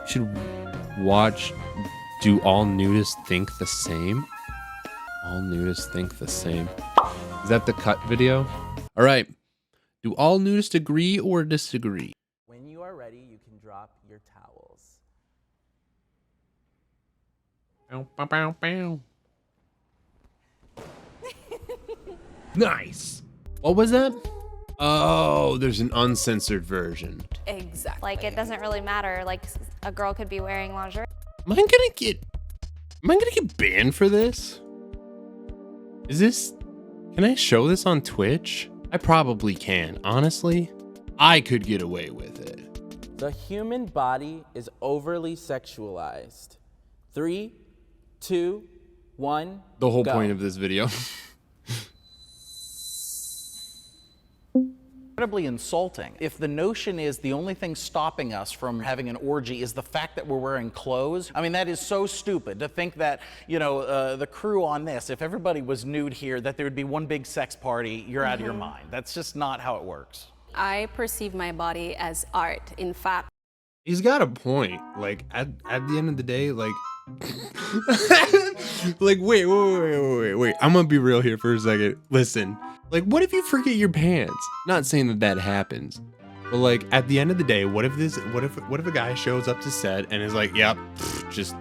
should watch Do All Nudists Think the Same? All nudists think the same. Is that the cut video? All right. Do all nudists agree or disagree? When you are ready, you can drop your towels. Bow, bow, bow, bow. Nice. What was that? Oh, there's an uncensored version. Exactly. Like, it doesn't really matter. Like, a girl could be wearing lingerie. Am I gonna get banned for this? Can I show this on Twitch? I probably can. Honestly, I could get away with it. The human body is overly sexualized. 3, 2, 1. The whole go. point of this video. Incredibly insulting. If the notion is the only thing stopping us from having an orgy is the fact that we're wearing clothes, I mean, that is so stupid to think that, you know, the crew on this, if everybody was nude here, that there would be one big sex party. You're out of your mind. That's just not how it works. I perceive my body as art. In fact, He's got a point. Like, at the end of the day, like, like, wait. I'm gonna be real here for a second. Listen, like, what if you forget your pants? Not saying that happens, but like, at the end of the day, what if a guy shows up to set and is like, yep, just,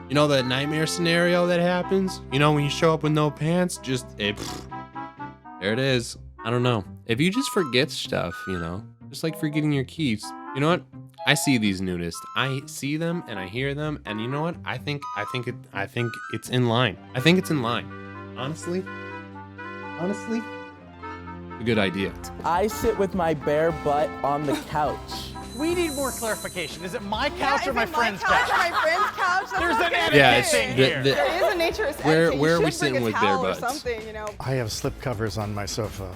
you know, that nightmare scenario that happens? You know, when you show up with no pants, just, there it is. I don't know. If you just forget stuff, you know, just like forgetting your keys, you know what? I see these nudists. I see them and I hear them, and you know what? I think it's in line. I think it's in line. Honestly, a good idea. I sit with my bare butt on the couch. We need more clarification. Is it my couch or my friend's couch? Or my friend's couch? That's There's an okay. etiquette Yeah, it's thing here. There is a nature of Where etiquette. are You we should sitting bring a with bare towel or butts? something, you know. I have slip covers on my sofa.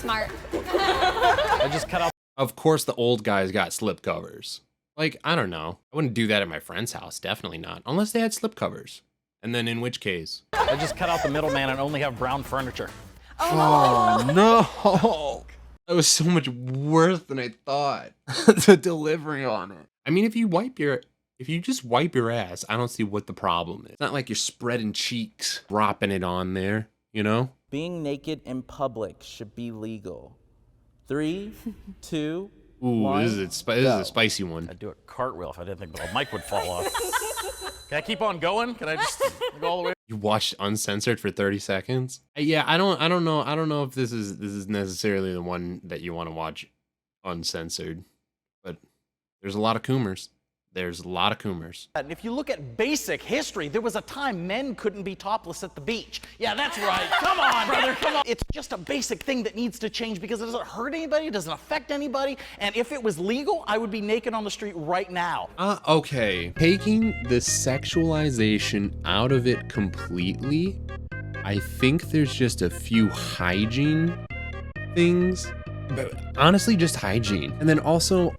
smart. I just cut out. Of course, the old guys got slip covers. Like, I don't know. I wouldn't do that at my friend's house. Definitely not. Unless they had slip covers. And then in which case? I just cut out the middleman and only have brown furniture. Oh, no. That was so much worse than I thought. The delivery on it. I mean, if you just wipe your ass, I don't see what the problem is. It's not like you're spreading cheeks, dropping it on there, you know? Being naked in public should be legal. 3, 2, Ooh, 1. this is a spicy one. I'd do a cartwheel if I didn't think the mic would fall off. Can I keep on going? Can I just go all the way? You watched uncensored for 30 seconds? Yeah, I don't know if this is necessarily the one that you want to watch uncensored, but there's a lot of coomers. There's a lot of coomers. And if you look at basic history, there was a time men couldn't be topless at the beach. Yeah, that's right. Come on, brother, come on. It's just a basic thing that needs to change because it doesn't hurt anybody, it doesn't affect anybody. And if it was legal, I would be naked on the street right now. Okay. Taking the sexualization out of it completely, I think there's just a few hygiene things. But honestly, just hygiene. And then also,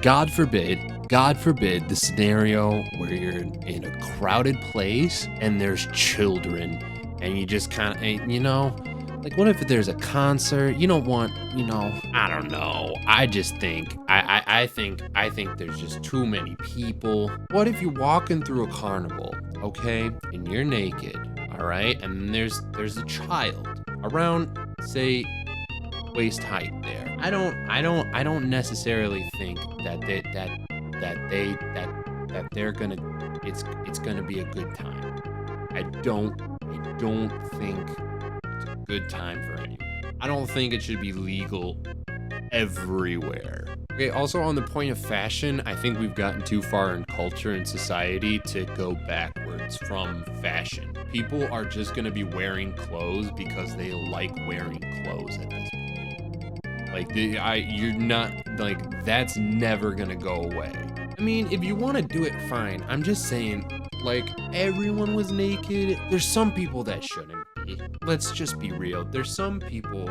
God forbid the scenario where you're in a crowded place and there's children and you just kind of, you know, like what if there's a concert? You don't want, you know, I don't know. I just think, I think there's just too many people. What if you're walking through a carnival, okay, and you're naked, all right? And there's a child around, say, waist height there. I don't necessarily think that they're gonna it's gonna be a good time. I don't think it's a good time for anyone. I don't think it should be legal everywhere. Okay, also on the point of fashion, I think we've gotten too far in culture and society to go backwards from fashion. People are just gonna be wearing clothes because they like wearing clothes at this point. Like, you're not, like, that's never gonna go away. I mean, if you want to do it, fine. I'm just saying, like, everyone was naked. There's some people that shouldn't be. Let's just be real. There's some people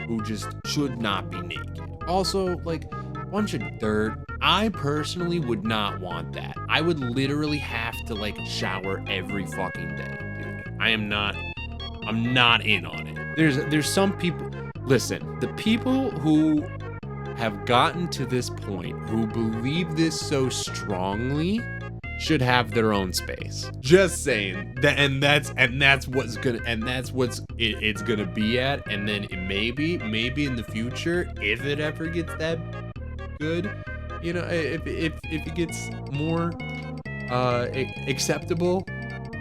who just should not be naked. Also, like, bunch of dirt. I personally would not want that. I would literally have to, like, shower every fucking day, dude. I'm not in on it. There's some people. Listen, the people who have gotten to this point, who believe this so strongly, should have their own space. Just saying. That's what's it's gonna be at. And then maybe in the future, if it ever gets that good, you know, if it gets more acceptable,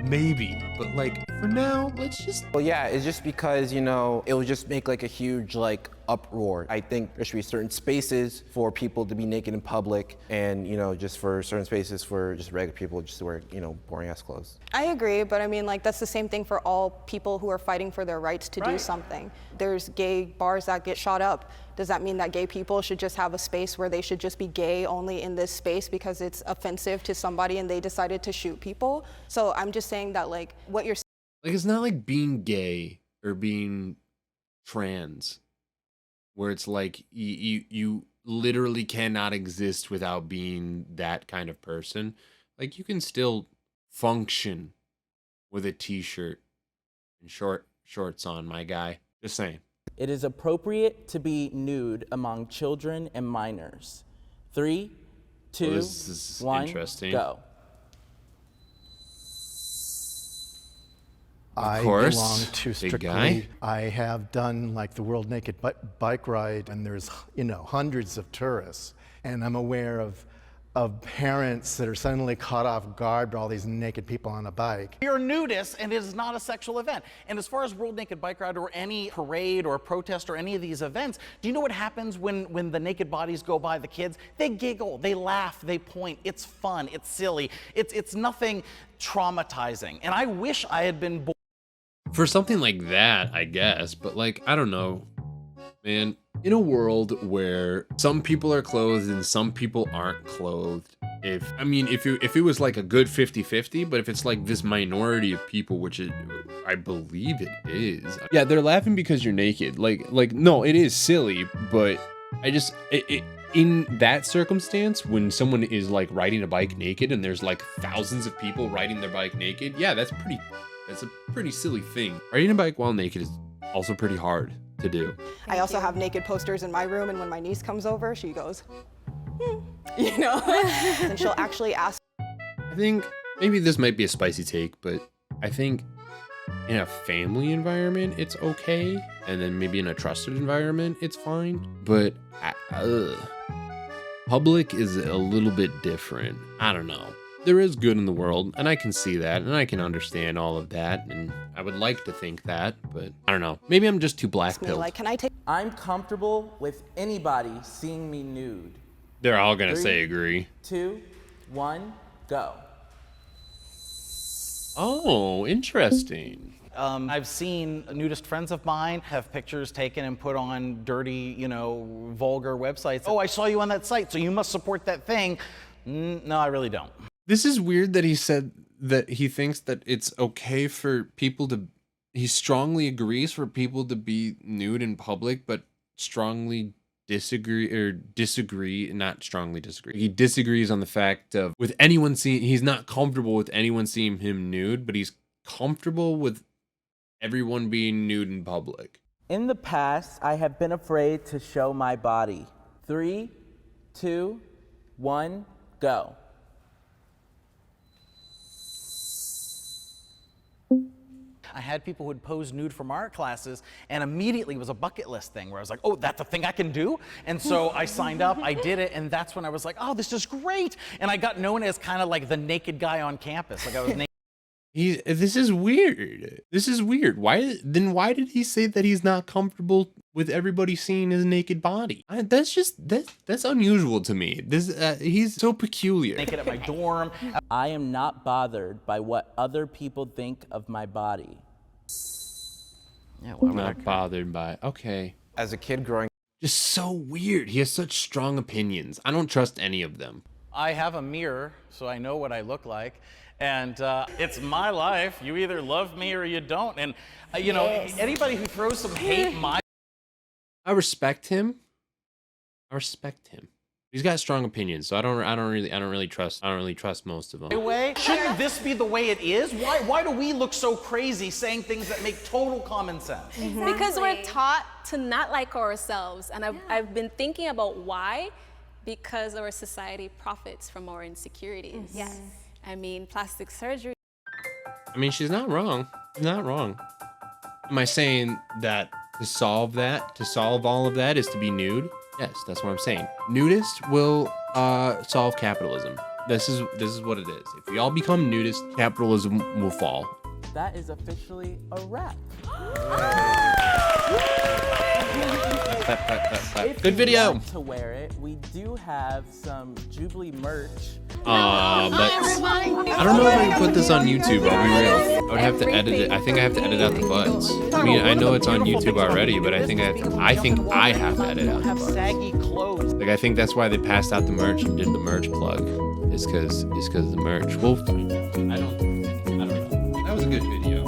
maybe. But like for now, let's just. Well, yeah, it's just because, you know, it will just make like a huge like uproar. I think there should be certain spaces for people to be naked in public, and, you know, just for certain spaces for just regular people just to wear, you know, boring ass clothes. I agree, but I mean, like, that's the same thing for all people who are fighting for their rights to do something. There's gay bars that get shot up. Does that mean that gay people should just have a space where they should just be gay only in this space because it's offensive to somebody and they decided to shoot people? So I'm just saying that, like, what you're Like, it's not like being gay or being trans, where it's like you literally cannot exist without being that kind of person. Like, you can still function with a t-shirt and shorts on, my guy. Just saying. It is appropriate to be nude among children and minors. 3, 2, this is 1, interesting. go. I course, belong to big strictly. guy. I have done like the World Naked Bike Ride, and there's, you know, hundreds of tourists, and I'm aware of parents that are suddenly caught off guard by all these naked people on a bike. You're nudists, and it is not a sexual event. And as far as World Naked Bike Ride or any parade or protest or any of these events, do you know what happens when the naked bodies go by the kids? They giggle, they laugh, they point. It's fun, it's silly. It's nothing traumatizing. And I wish I had been born. For something like that, I guess, but like, I don't know, man. In a world where some people are clothed and some people aren't clothed, if it was like a good 50-50, but if it's like this minority of people, which I believe it is. Yeah, they're laughing because you're naked. Like no, it is silly, but I just, in that circumstance, when someone is like riding a bike naked and there's like thousands of people riding their bike naked, yeah, that's a pretty silly thing. Riding a bike while naked is also pretty hard to do. I also have naked posters in my room, and when my niece comes over, she goes, you know, and she'll actually ask. I think maybe this might be a spicy take, but I think in a family environment, it's okay. And then maybe in a trusted environment, it's fine. But public is a little bit different. I don't know. There is good in the world, and I can see that, and I can understand all of that, and I would like to think that, but I don't know. Maybe I'm just too black-pilled. Like, can I take? I'm comfortable with anybody seeing me nude. They're all gonna 3, say agree. 2, 1, go. Oh, interesting. I've seen nudist friends of mine have pictures taken and put on dirty, you know, vulgar websites. Oh, I saw you on that site, so you must support that thing. No, I really don't. This is weird that he said that he thinks that it's okay for people to, he strongly agrees for people to be nude in public, but strongly disagree, not strongly disagree. He disagrees on the fact of with anyone seeing, he's not comfortable with anyone seeing him nude, but he's comfortable with everyone being nude in public. In the past, I have been afraid to show my body. 3, 2, 1, go. I had people who'd pose nude from art classes, and immediately it was a bucket list thing where I was like, oh, that's a thing I can do? And so I signed up, I did it, and that's when I was like, oh, this is great. And I got known as kind of like the naked guy on campus. Like I was naked. This is weird. This is weird. Why did he say that he's not comfortable with everybody seeing his naked body? That's unusual to me. He's so peculiar. Naked at my dorm. I am not bothered by what other people think of my body. Yeah, I'm not bothered by. Okay. As a kid growing Just so weird. He has such strong opinions. I don't trust any of them. I have a mirror, so I know what I look like. And it's my life. You either love me or you don't. And, you know, anybody who throws some hate my... I respect him. He's got strong opinions, so I don't really trust most of them. Way. Shouldn't this be the way it is? Why do we look so crazy saying things that make total common sense? Mm-hmm. Because we're taught to not like ourselves. And I've been thinking about why. Because our society profits from our insecurities. Yes. I mean, plastic surgery. I mean, she's not wrong. She's not wrong. Am I saying that to solve all of that is to be nude? Yes, that's what I'm saying. Nudist will solve capitalism. This is what it is. If we all become nudist, capitalism will fall. That is officially a wrap. Good video. Want to wear it, we do have some Jubilee merch. But I don't know if I can put this on YouTube. I'll be real. I would have to edit it. I think I have to edit out the butts. I mean, I know it's on YouTube already, but I think I have to edit out the butts. Saggy clothes. Like, I think that's why they passed out the merch and did the merch plug. Is because of the merch. Well, I don't know. That was a good video.